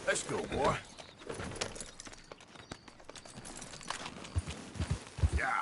Let's go, boy. Yeah.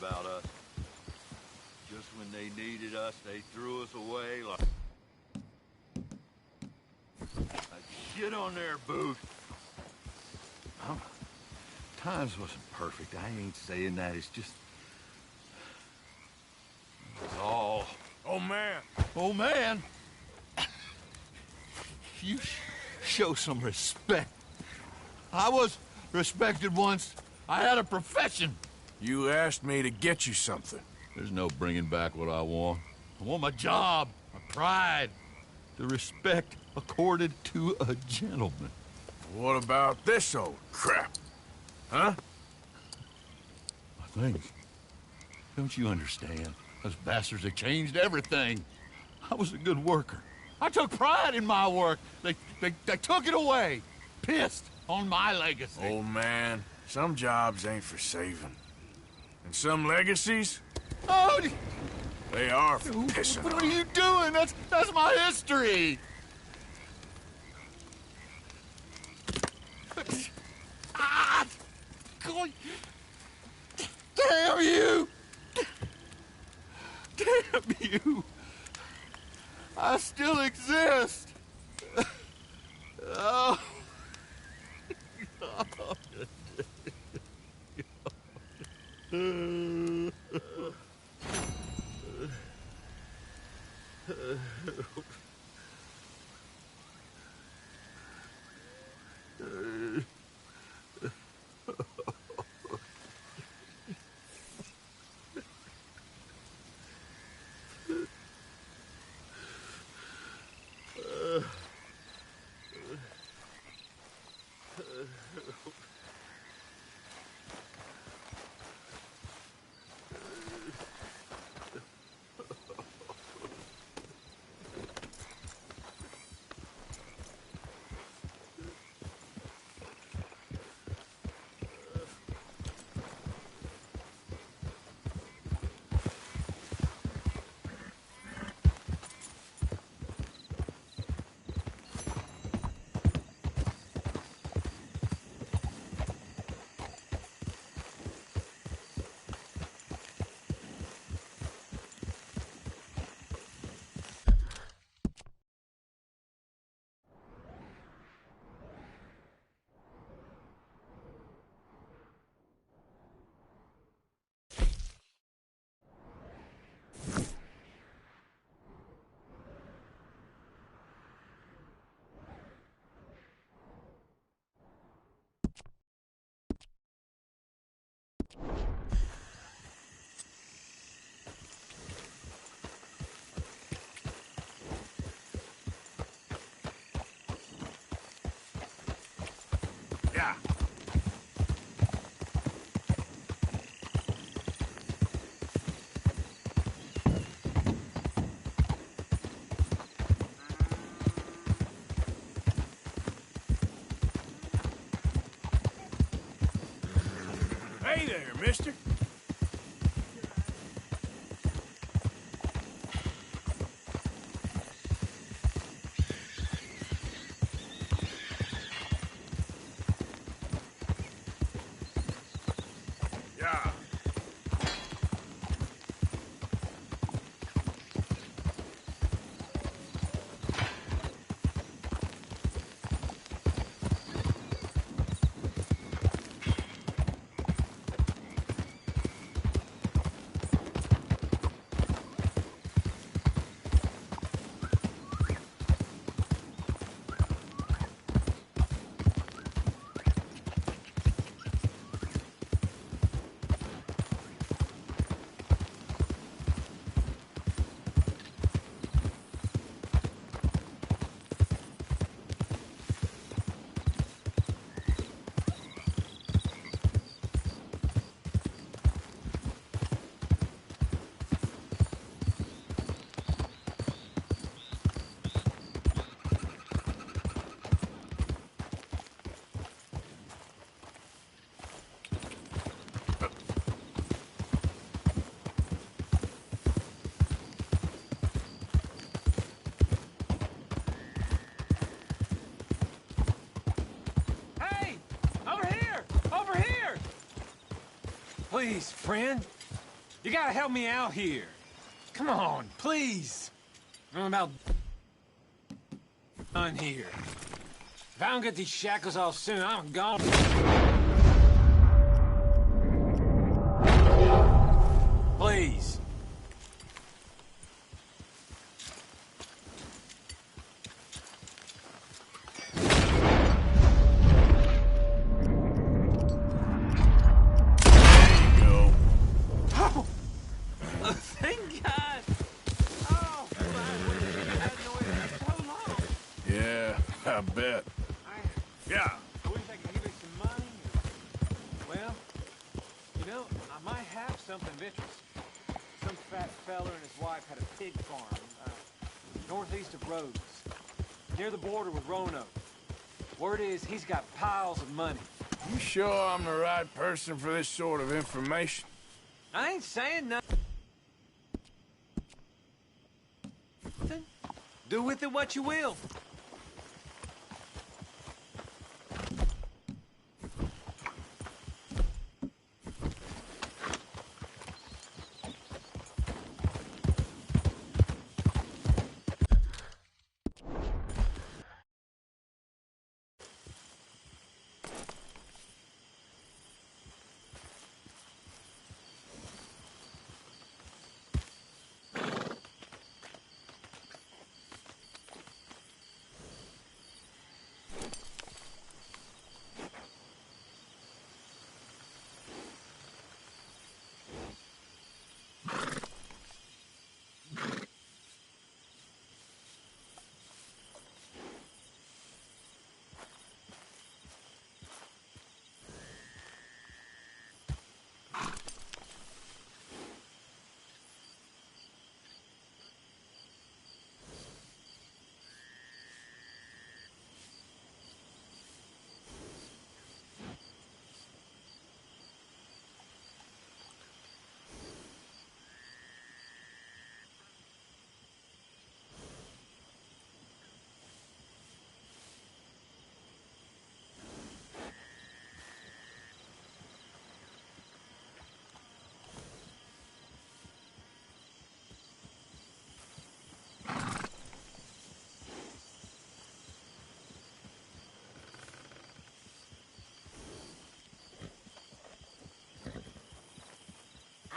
About us. Just when they needed us, they threw us away like shit on their boot. Times wasn't perfect. I ain't saying that. It's just... It's all... Oh, man. Oh, man! You show some respect. I was respected once. I had a profession. You asked me to get you something. There's no bringing back what I want. I want my job, my pride, the respect accorded to a gentleman. What about this old crap? Huh? My things. Don't you understand? Those bastards have changed everything. I was a good worker. I took pride in my work. They took it away. Pissed on my legacy. Old man, some jobs ain't for saving. And some legacies, Oh, they are for pissing what on. are you doing? That's my history. Ah! God. Damn you! Damn you! I still exist. Oh. Yeah. Hey there, mister. Yeah. Please, friend. You gotta help me out here. Come on, please. I'm about done here. If I don't get these shackles off soon, I'm gone. Please. Thank God! Oh, man, that noise for so long. Yeah, I bet. Yeah. I wish I could give you some money. Well, you know, I might have something of interest. Some fat fella and his wife had a pig farm northeast of Rhodes, near the border with Roanoke. Word is he's got piles of money. You sure I'm the right person for this sort of information? I ain't saying nothing. Do with it what you will.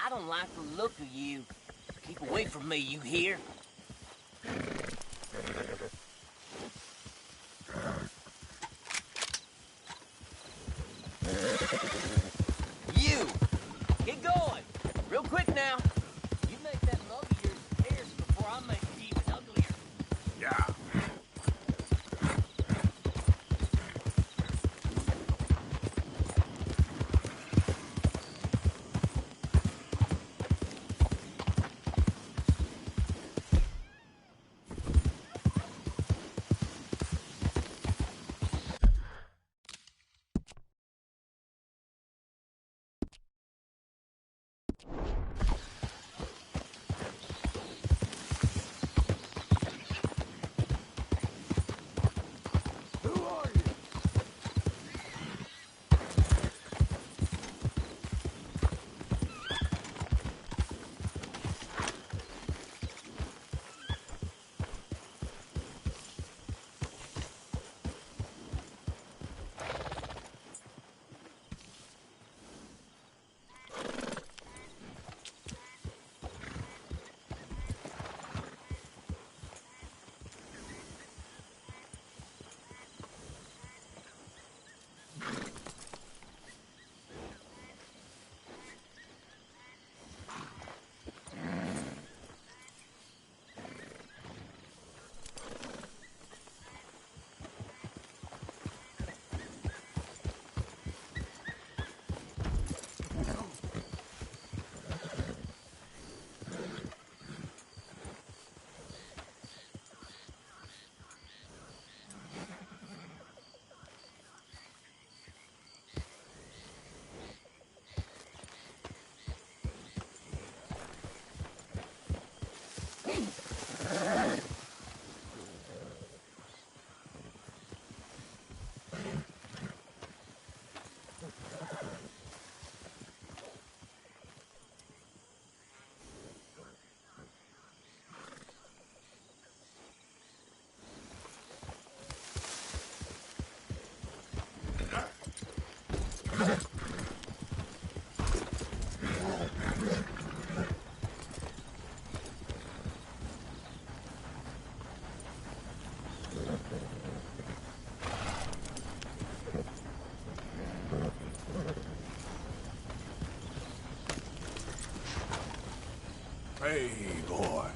I don't like the look of you. Keep away from me, you hear? You! Get going! Real quick now. You make that mug of yours pierce before I make it even uglier. Yeah. Hey, boy.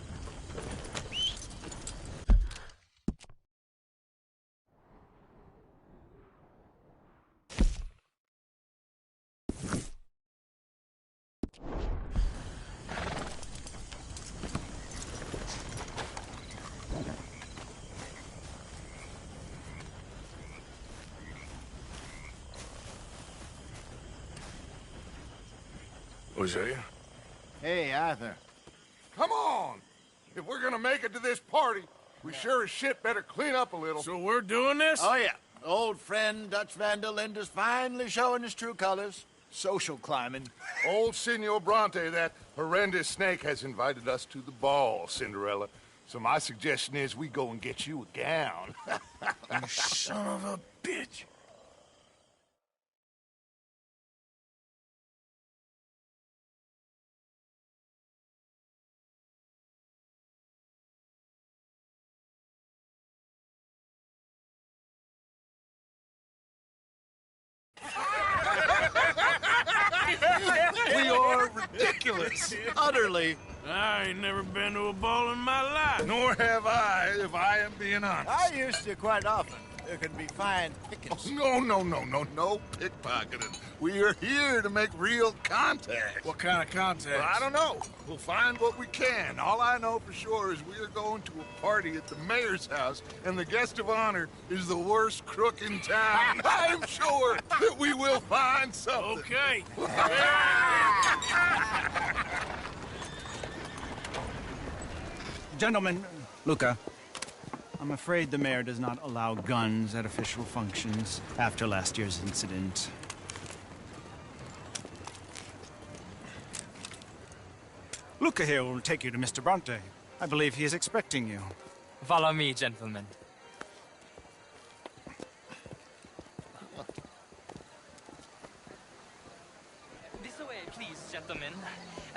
Hosea? Hey, Arthur. Come on! If we're gonna make it to this party, we sure as shit better clean up a little. So we're doing this? Oh, yeah. Old friend Dutch Van der Linde's finally showing his true colors. Social climbing. Old Senor Bronte, that horrendous snake, has invited us to the ball, Cinderella. So my suggestion is we go and get you a gown. You son of a bitch. We are ridiculous. Utterly. I ain't never been to a ball in my life. Nor have I, if I am being honest. I used to quite often. There can be fine pickings. No pickpocketing. We are here to make real contact. What kind of contact? Well, I don't know. We'll find what we can. All I know for sure is we are going to a party at the mayor's house, and the guest of honor is the worst crook in town. I'm sure that we will find something. Okay. Gentlemen, Luca, I'm afraid the mayor does not allow guns at official functions after last year's incident. Luca here will take you to Mr. Bronte. I believe he is expecting you. Follow me, gentlemen. This way, please, gentlemen.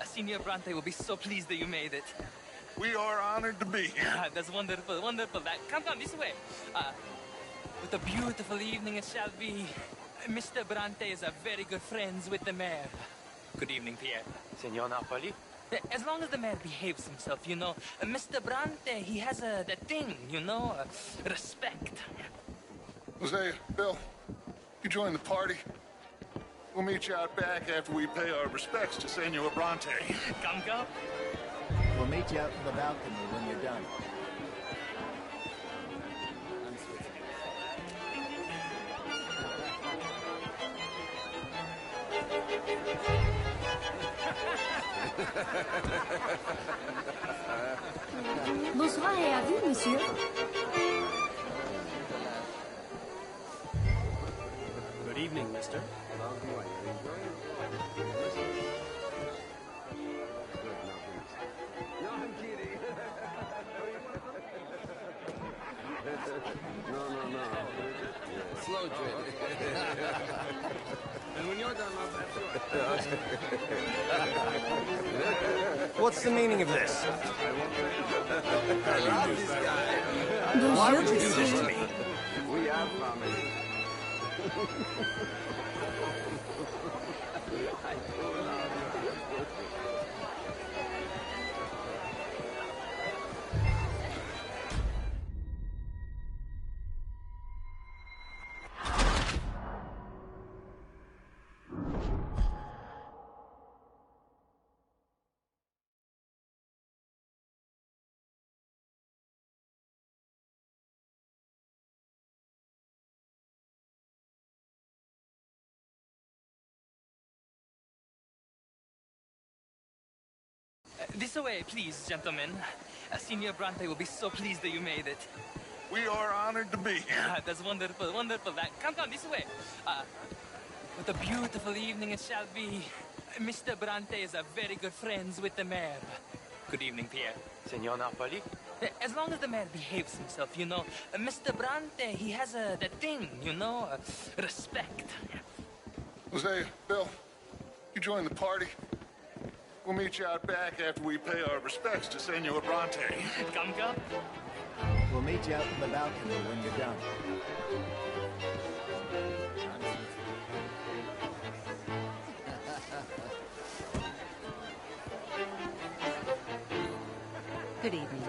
Senior Bronte will be so pleased that you made it. We are honored to be here. That's wonderful, wonderful. Come this way. What a beautiful evening it shall be. Mr. Bronte is a very good friends with the mayor. Good evening, Pierre. Senor Napoli? As long as the mayor behaves himself, you know. Mr. Bronte, he has that thing, you know, respect. Hosea, Bill, you join the party. We'll meet you out back after we pay our respects to Senor Bronte. Come. We'll meet you out in the balcony when you're done. Bonsoir et à vous, monsieur. Good evening, mister. Slow drip. And when you're done, What's the meaning of this? Bonjour, Would you do this to monsieur. me? We are family. This way, please, gentlemen. Senior Bronte will be so pleased that you made it. We are honored to be here. That's wonderful, wonderful. Come this way. What a beautiful evening it shall be. Mr. Bronte is a very good friends with the mayor. Good evening, Pierre. Senor Napoli? As long as the mayor behaves himself, you know. Mr. Bronte, he has that thing, you know, respect. Hosea, Bill, you join the party. We'll meet you out back after we pay our respects to Senor Bronte. Come. We'll meet you out in the balcony when you're done. Good evening.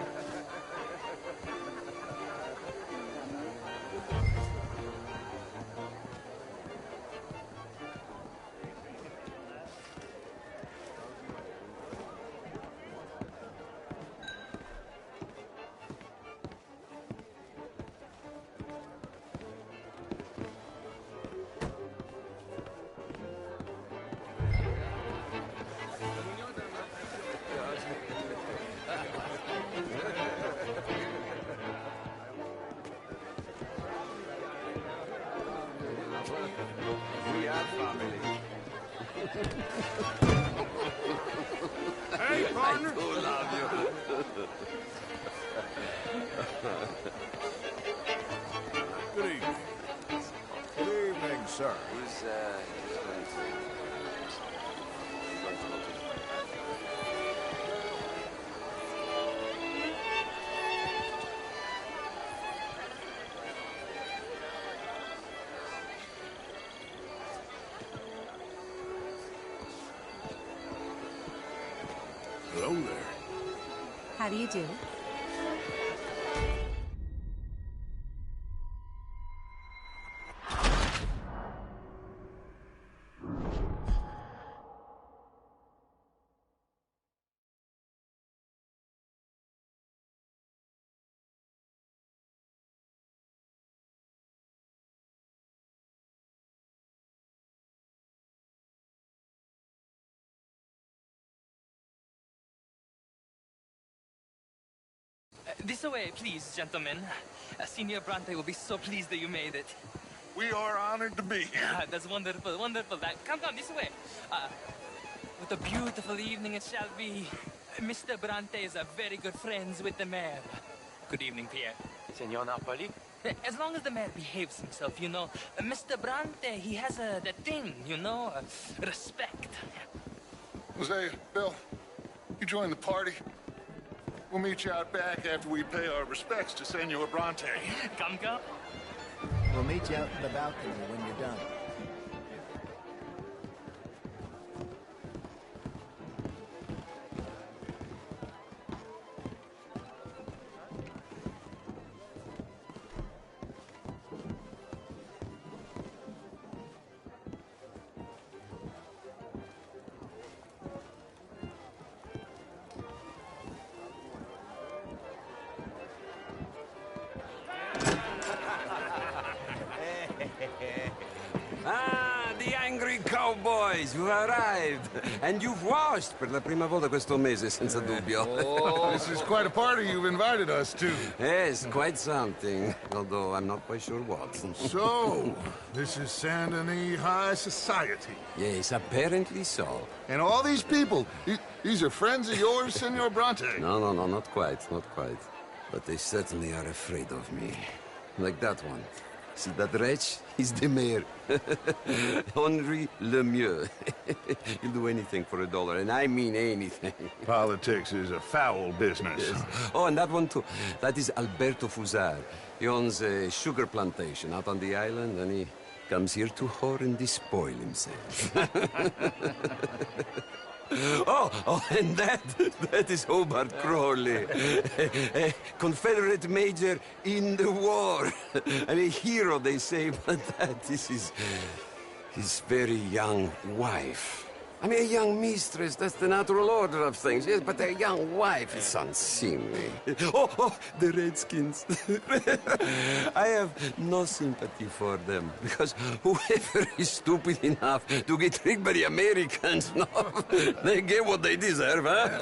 We are family. Hey, partner! I do love you. Good evening. Good evening, sir. Who's going to... Hello there. How do you do? This way, please, gentlemen. Senior Bronte will be so pleased that you made it. We are honored to be here. That's wonderful, wonderful. Come, this way. What a beautiful evening it shall be. Mr. Bronte is a very good friends with the mayor. Good evening, Pierre. Senor Napoli? As long as the mayor behaves himself, you know. Mr. Bronte, he has that thing, you know, respect. Jose, Bill, you join the party. We'll meet you out back after we pay our respects to Senor Bronte. Come. We'll meet you out in the balcony when you're done. Ah, the angry cowboys, you've arrived. And you've washed per la prima volta questo mese, senza dubbio. This is quite a party you've invited us to. Yes, quite something. Although I'm not quite sure what. So, this is Saint Denis High Society. Yes, apparently so. And all these people, these are friends of yours, Senor Bronte? No, not quite, not quite. But they certainly are afraid of me. Like that one. See that wretch? He's the mayor. Henri Lemieux. He'll do anything for $1, and I mean anything. Politics is a foul business. Yes. Oh, and that one too. That is Alberto Fusar. He owns a sugar plantation out on the island, and he comes here to whore and despoil himself. Oh, and that is Hobart Crawley, a Confederate major in the war. I mean, a hero, they say, but that is his very young wife. I mean, a young mistress, that's the natural order of things, yes, but a young wife is unseemly. Oh, the Redskins. I have no sympathy for them, because whoever is stupid enough to get tricked by the Americans, no, they get what they deserve, huh?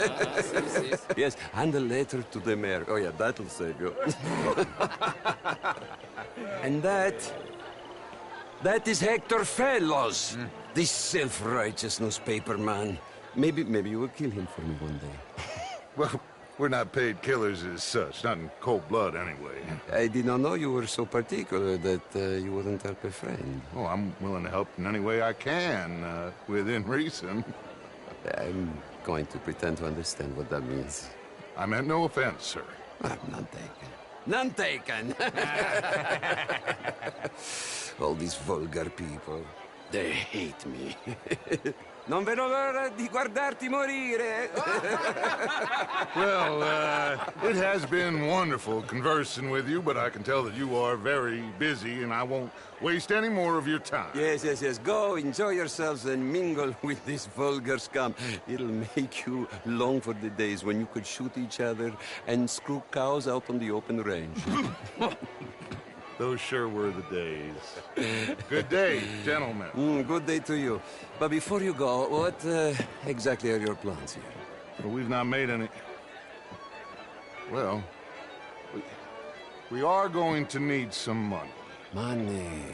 Yes, and a letter to the mayor. Oh, yeah, that'll save you. And that is Hector Fellows. This self-righteous newspaper man. Maybe you will kill him for me one day. Well, we're not paid killers as such, not in cold blood anyway. I did not know you were so particular that you wouldn't help a friend. Oh, I'm willing to help in any way I can, within reason. I'm going to pretend to understand what that means. I meant no offense, sir. I'm not taken. None taken. All these vulgar people, they hate me. Non vedo l'ora di guardarti morire. Well, it has been wonderful conversing with you, but I can tell that you are very busy, and I won't waste any more of your time. Yes. Go, enjoy yourselves, and mingle with this vulgar scum. It'll make you long for the days when you could shoot each other and screw cows out on the open range. Those sure were the days. Good day, gentlemen. Good day to you. But before you go, what exactly are your plans here? Well, we've not made any... Well, we are going to need some money. Money,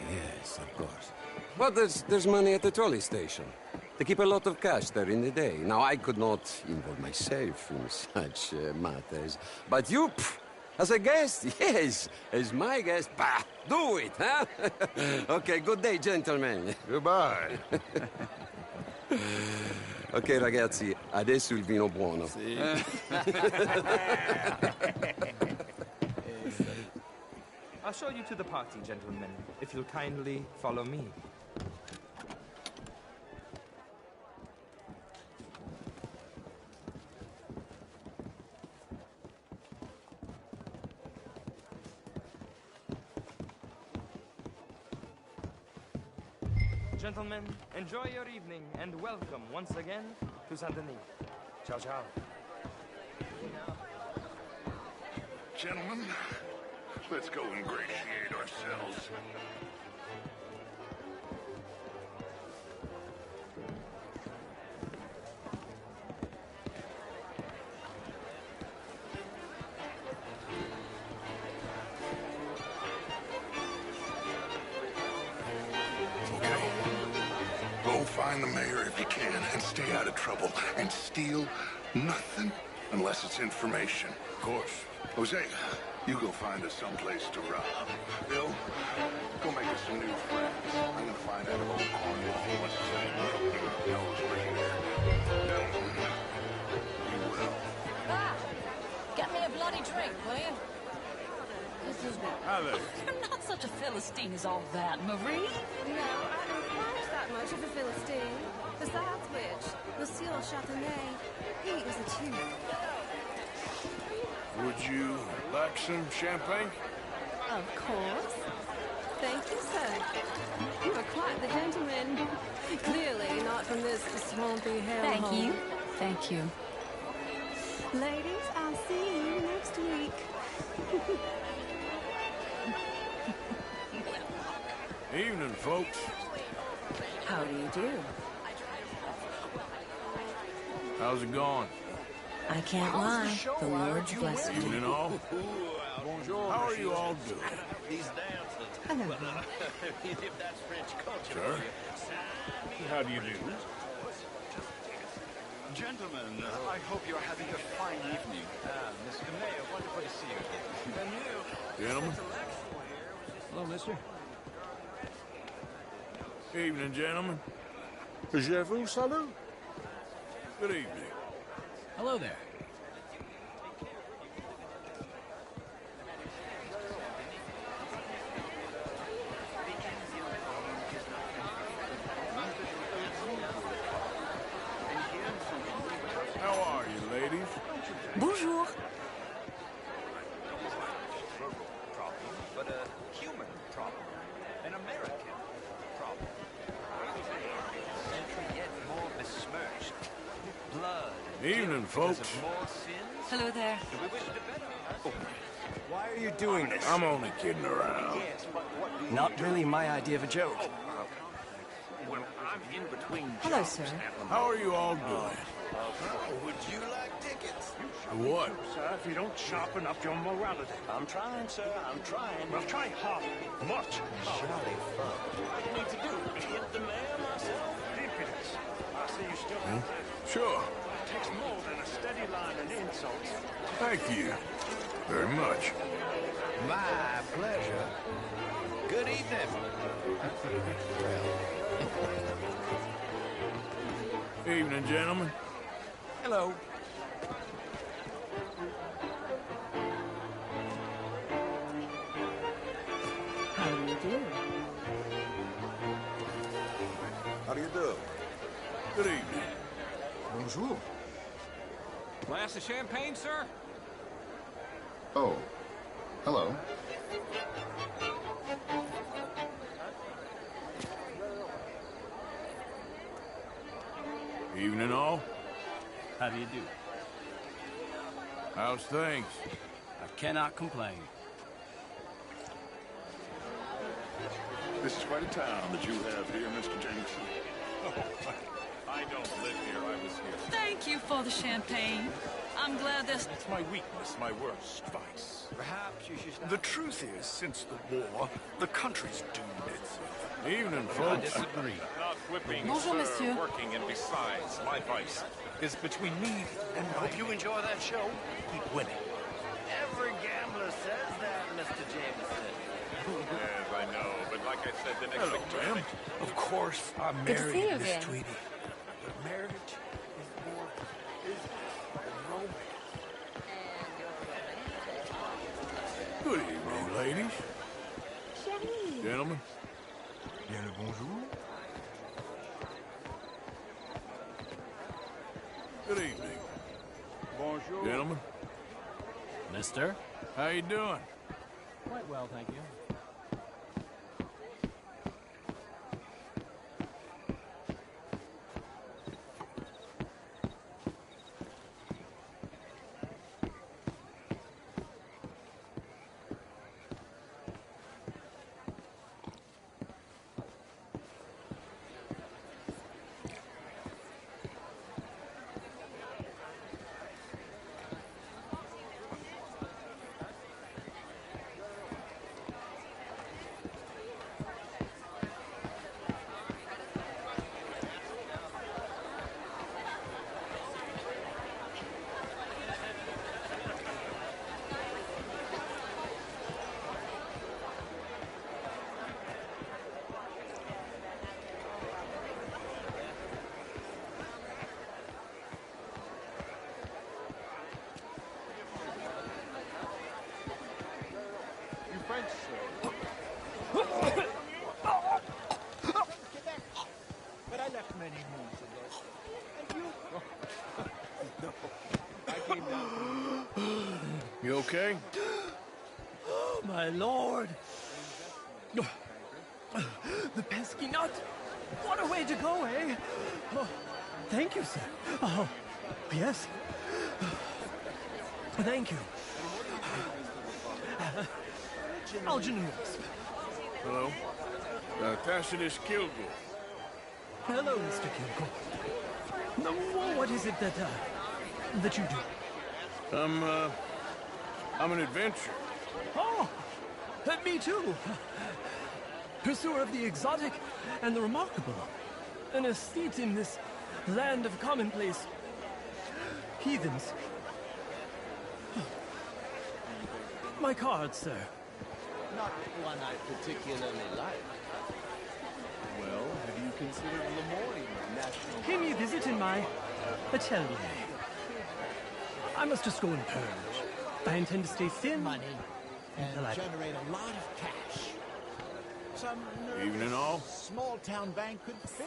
yes, of course. Well, there's money at the trolley station. They keep a lot of cash there in the day. Now, I could not involve myself in such matters. But you, as a guest, yes, as my guest, bah, do it, huh? Okay, good day, gentlemen. Goodbye. Ok, ragazzi, adesso il vino buono. I'll show you to the party, gentlemen, if you'll kindly follow me. Gentlemen, enjoy your evening and welcome once again to Saint Denis. Ciao, ciao. Gentlemen, let's go ingratiate ourselves. Find the mayor if you can, and stay out of trouble. And steal nothing unless it's information. Of course. Jose, you go find us someplace to rob. Bill, go make us some new friends. I'm gonna find out if old Cornwall wants to say knows we're here. Gentlemen, be well. Ah! Get me a bloody drink, will you? This is what? Hi there. You're not such a Philistine as all that, Marie. No, I don't quite that much of a Philistine. Besides which, Monsieur Châtenay, he is a chief. Would you like some champagne? Of course. Thank you, sir. You are quite the gentleman. Clearly not from this swampy hellhole. Thank you. Thank you. Ladies, I'll see you next week. Evening, folks. How do you do? How's it going? I can't lie. The Lord's blessed you. Evening, all. How are you all doing? Hello. Sir? How do you do? Gentlemen, I hope you're having a fine evening. Mr. Mayor, wonderful to see you again. And you? Gentlemen? Hello, mister. Evening, gentlemen. Je vous salue. Good evening. Hello there. How are you, ladies? Bonjour. But a human problem. An American problem. Century yet more besmirched. Blood. Evening, folks. More sins. Hello there. We wish to better. Why are you doing this? I'm only kidding around. Yes, but what do you Not really my idea of a joke. Well, I'm in between Hello, jobs sir. at the How are you all doing? Would you like tickets? What? Sir, if you don't sharpen up your morality. I'm trying, sir. I'm trying. Well, try hard. Much. Jolly fun. What do you need to do? Hit the mayor myself? Impudence. I see you still have that. Sure. It takes more than a steady line and insults. Thank you. Very much. My pleasure. Good evening. Evening, gentlemen. Hello. do. How do you do? Good evening. Bonjour. Glass of champagne, sir? Oh. Hello. Evening all. How do you do? How's things? I cannot complain. This is quite a town that you have here, Mr. Jameson. I don't live here. I was here. Thank you for the champagne. I'm glad this... It's my weakness, my worst vice. Perhaps you should stop. The truth is, since the war, the country's doomed itself. Evening, I folks. disagree. Not whipping, Bonjour, sir, monsieur. working, and besides, my vice is between me and my... Hope you enjoy that show. keep winning. Every gambler says that, Mr. Jameson. Yes, I know, but like I said, the next Hello, victory... ma'am. Of course, I'm Good to married see you to Miss again. Tweedy. But marriage is more business than romance. Good evening, ladies. Gentlemen. Bien le bonjour. Good evening. Bonjour. Gentlemen. Mister? How you doing? Quite well, thank you. You French, sir? But I left many moons ago. And you? No. I came down. You okay? Oh, my lord! The pesky nut! What a way to go, eh? Oh, thank you, sir. Oh, yes. Thank you. Algernon Wisp. Hello. Tacitus Kilgore. Hello, Mr. Kilgore. No, what is it that you do? I'm an adventurer. Oh, me too. Pursuer of the exotic and the remarkable. An aesthete in this land of commonplace heathens. My card, sir. Not one I particularly like. Well, have you considered Lemoyne National Pay me a visit in my atelier. I must just go and purge. I intend to stay thin. Money and until I... generate a lot of cash. Some Evening all. small town bank could So,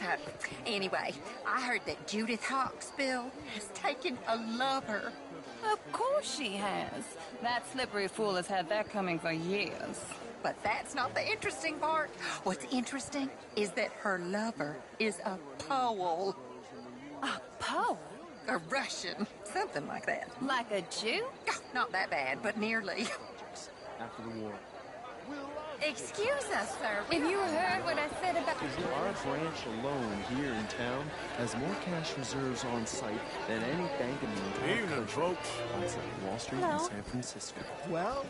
anyway, I heard that Judith Hawksbill has taken a lover. Of course she has. That slippery fool has had that coming for years. But that's not the interesting part. What's interesting is that her lover is a Pole. A Pole? A Russian. Something like that. Like a Jew? Oh, not that bad, but nearly. after the war. Excuse us, sir. Have you heard what I said about... Our branch alone here in town has more cash reserves on site than any bank in the entire Evening, country. folks. Outside Wall Street Hello. and San Francisco. Well,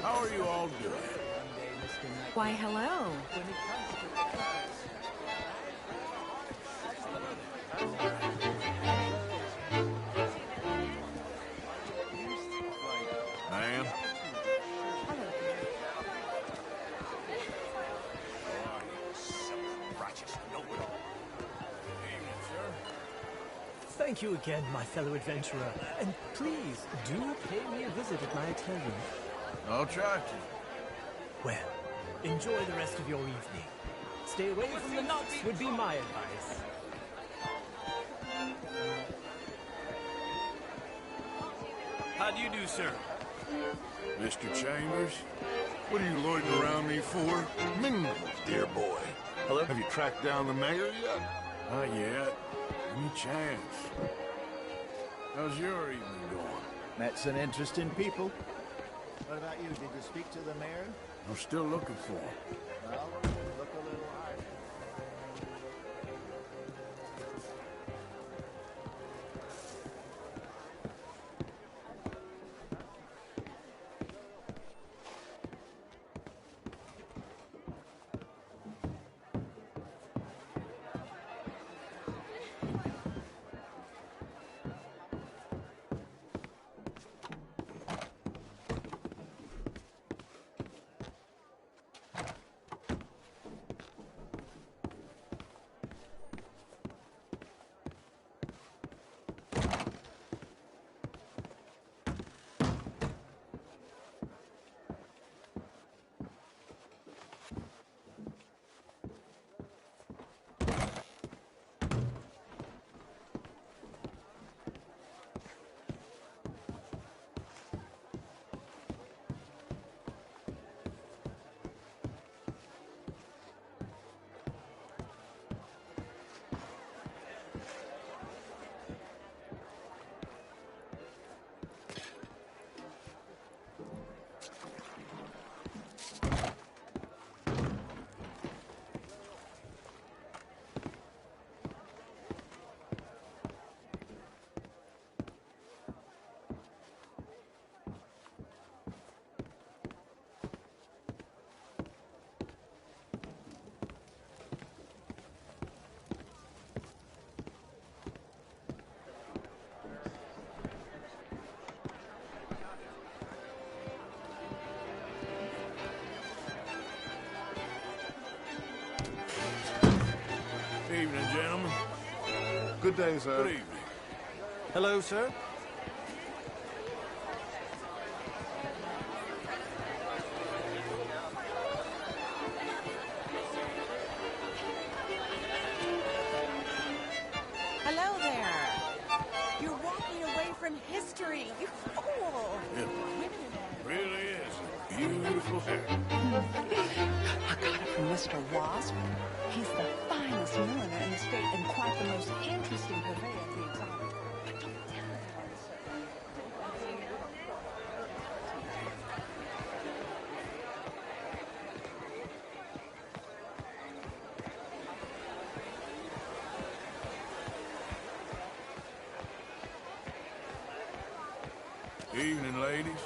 How are you all doing? Why, hello. Ma'am? righteous know-it-all. Thank you again, my fellow adventurer. And please, do pay me a visit at my atelier. I'll try to. Well, Enjoy the rest of your evening. Stay away from the nuts would be my advice. How do you do, sir? Mr. Chambers? What are you loitering around me for? Mingle, dear boy. Hello? Have you tracked down the mayor yet? Not yet. Give me a chance. How's your evening going? Met some interesting people. What about you? Did you speak to the mayor? I'm still looking for him. Well, look a little harder. Evening, gentlemen. Good day, sir. Good evening. Hello, sir. Hello there. You're walking away from history. You fool. It really is a beautiful hair. I got it from Mr. Wasp. He's the finest milliner in the state and quite the most interesting purveyor of the exotic. But don't tell anyone, sir. Evening, ladies.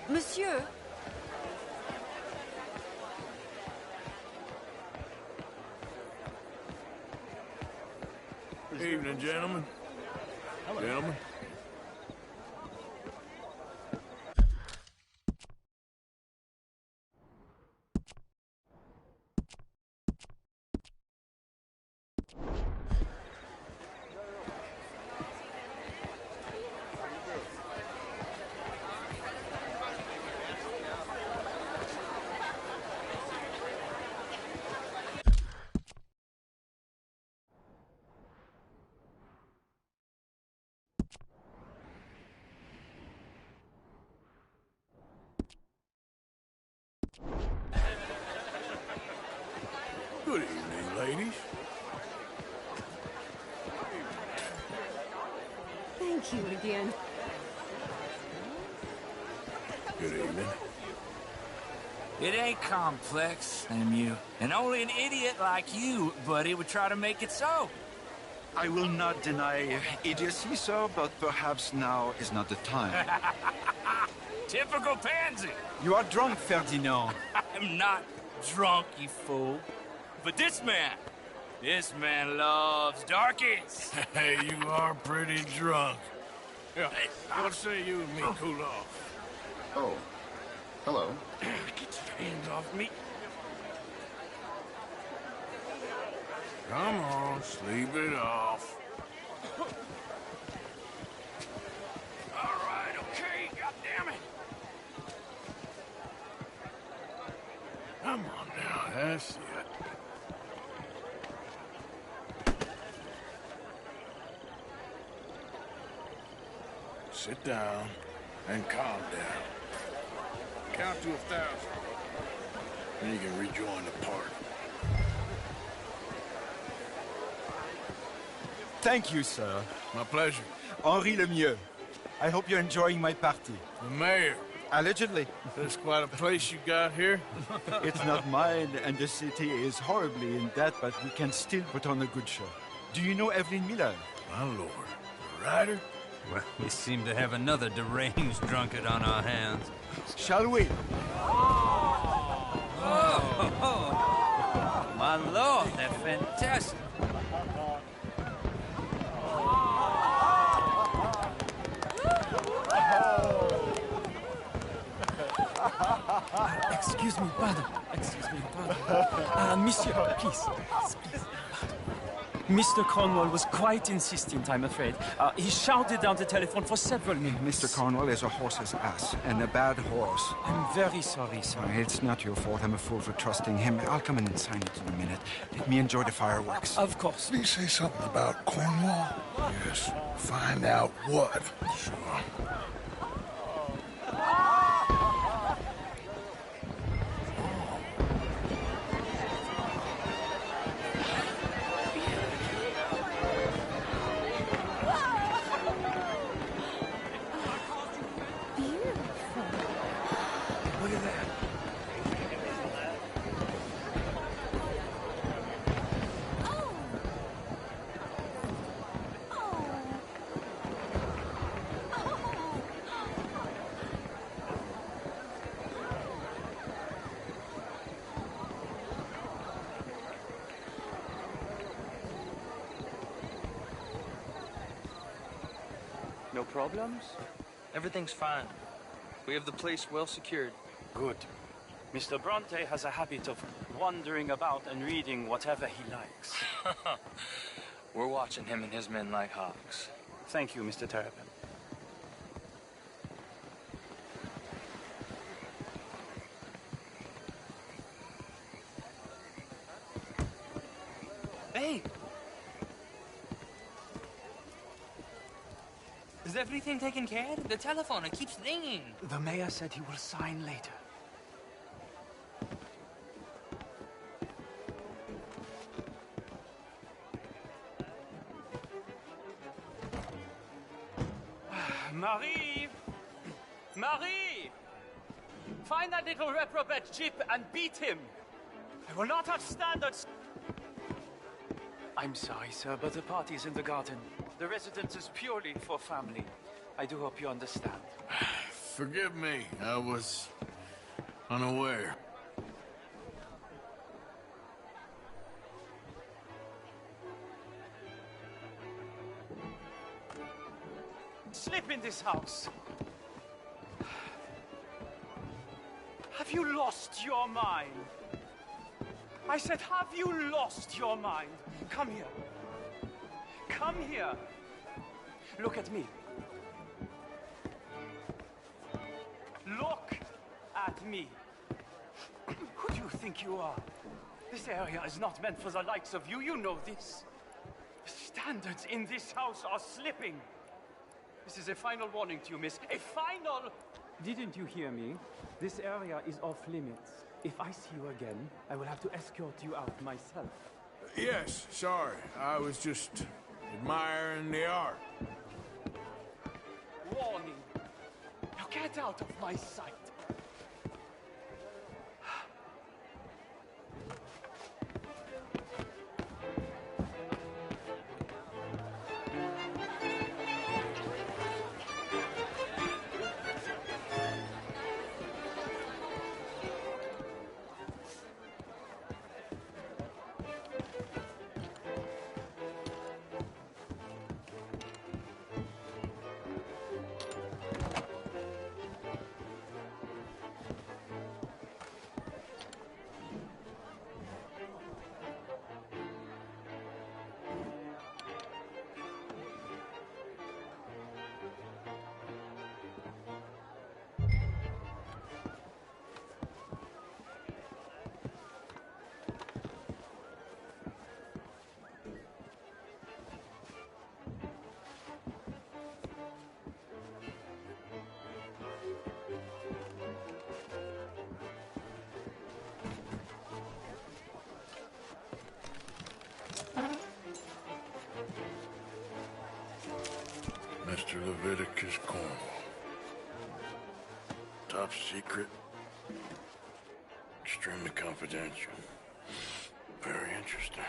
Monsieur, Evening, gentlemen. Gentlemen. Good evening, ladies. thank you again. Good evening. It ain't complex, MU. And only an idiot like you, buddy, would try to make it so. I will not deny idiocy, sir, but perhaps now is not the time. Typical pansy. You are drunk, Ferdinand. I'm not drunk, you fool. But this man loves darkies. Hey, you are pretty drunk. Yeah, what say you and me cool off? Oh, hello. Get your hands off me. Come on, sleep it off. All right, okay, goddammit. Come on now, that's it. Sit down and calm down. Count to 1,000. Then you can rejoin the party. Thank you, sir. My pleasure. Henri Lemieux. I hope you're enjoying my party. The mayor. Allegedly. That's quite a place you got here. It's not mine, and the city is horribly in debt, but we can still put on a good show. Do you know Evelyn Miller? My lord. The writer? Well, we seem to have another deranged drunkard on our hands. Shall we? Oh, my lord, they're fantastic. Excuse me, pardon. Excuse me, pardon. Monsieur, please. Mr. Cornwall was quite insistent, I'm afraid. He shouted down the telephone for several minutes. Mr. Cornwall is a horse's ass, and a bad horse. I'm very sorry, sir. It's not your fault. I'm a fool for trusting him. I'll come in and sign it in a minute. Let me enjoy the fireworks. Of course. Did he say something about Cornwall? Yes. Find out what. Sure. No problems? Everything's fine. We have the place well secured. Good. Mr. Bronte has a habit of wandering about and reading whatever he likes. We're watching him and his men like hawks. Thank you, Mr. Terrapin. Hey! Is everything taken care of? The telephone, it keeps ringing. The mayor said he will sign later. Marie! Marie! Find that little reprobate Chip and beat him! I will not have standards! I'm sorry, sir, but the party's in the garden. The residence is purely for family. I do hope you understand. Forgive me. I was unaware. Slip in this house. Have you lost your mind? I said, have you lost your mind? Come here. Come here. Look at me. Look at me. Who do you think you are? This area is not meant for the likes of you. You know this. The standards in this house are slipping. This is a final warning to you, miss. A final... Didn't you hear me? This area is off limits. If I see you again, I will have to escort you out myself. Yes, sorry. I was just admiring the art. Warning. Now get out of my sight. Leviticus Cornwall. Top secret. Extremely confidential. Very interesting.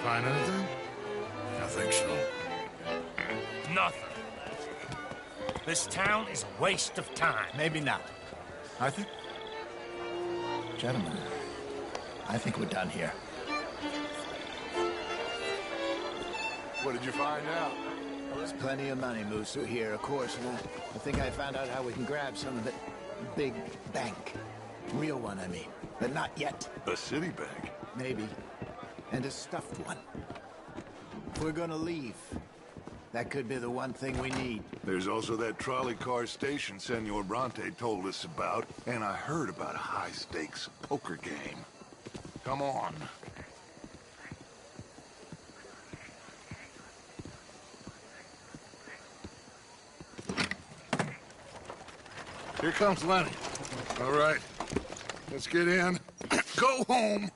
Find anything? I think so. Nothing. This town is a waste of time. Maybe not. Arthur? Gentlemen, I think we're done here. What did you find out? There's plenty of money moves through here, of course, and I think I found out how we can grab some of it. Big bank. Real one, I mean. But not yet. A city bank? Maybe. And a stuffed one. If we're gonna leave, that could be the one thing we need. There's also that trolley car station Senor Bronte told us about, and I heard about a high-stakes poker game. Come on. Here comes Lenny. All right, let's get in. Go home.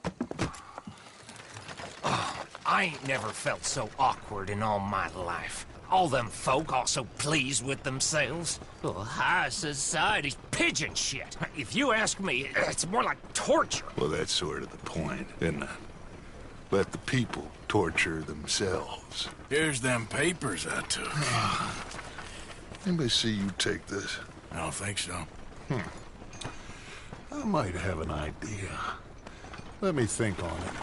Oh, I ain't never felt so awkward in all my life. All them folk are so pleased with themselves. Oh, high society's pigeon shit. If you ask me, it's more like torture. Well, that's sort of the point, isn't it? Let the people torture themselves. Here's them papers I took. Anybody see you take this? I don't think so. I might have an idea. Let me think on it.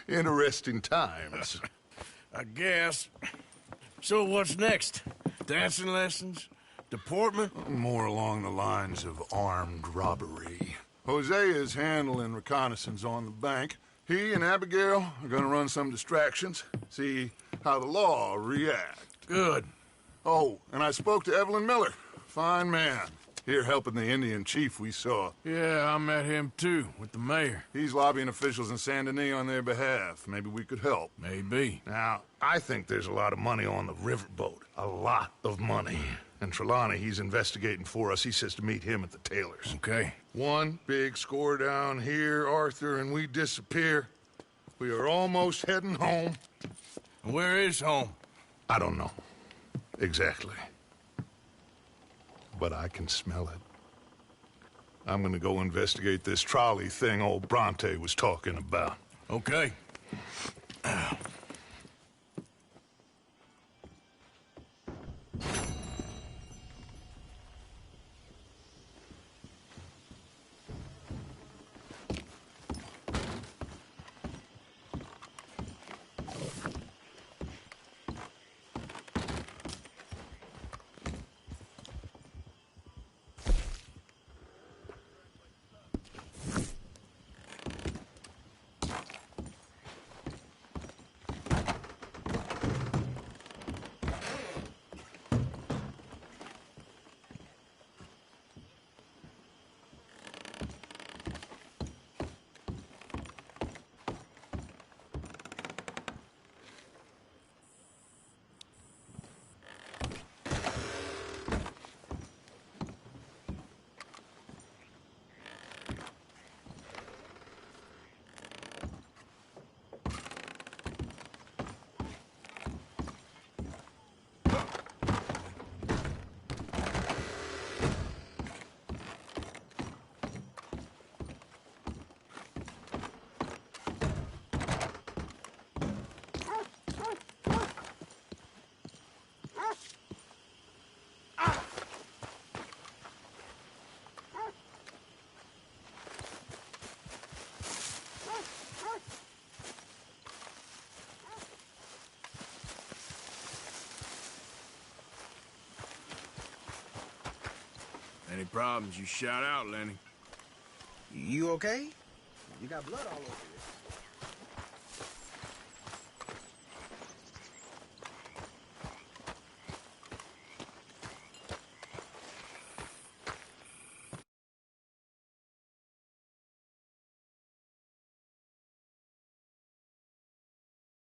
Interesting times. I guess. So what's next? Dancing lessons? Deportment? More along the lines of armed robbery. Hosea is handling reconnaissance on the bank. He and Abigail are gonna run some distractions, see how the law reacts. Good. Oh, and I spoke to Evelyn Miller. Fine man. Here helping the Indian chief we saw. Yeah, I met him too, with the mayor. He's lobbying officials in Saint Denis on their behalf. Maybe we could help. Maybe. Now, I think there's a lot of money on the riverboat. A lot of money. And Trelawney, he's investigating for us. He says to meet him at the Taylors. Okay. One big score down here, Arthur, and we disappear. We are almost heading home. Where is home? I don't know. Exactly. But I can smell it. I'm gonna go investigate this trolley thing old Bronte was talking about. Okay. Any problems, you shout out, Lenny. You okay? You got blood all over you.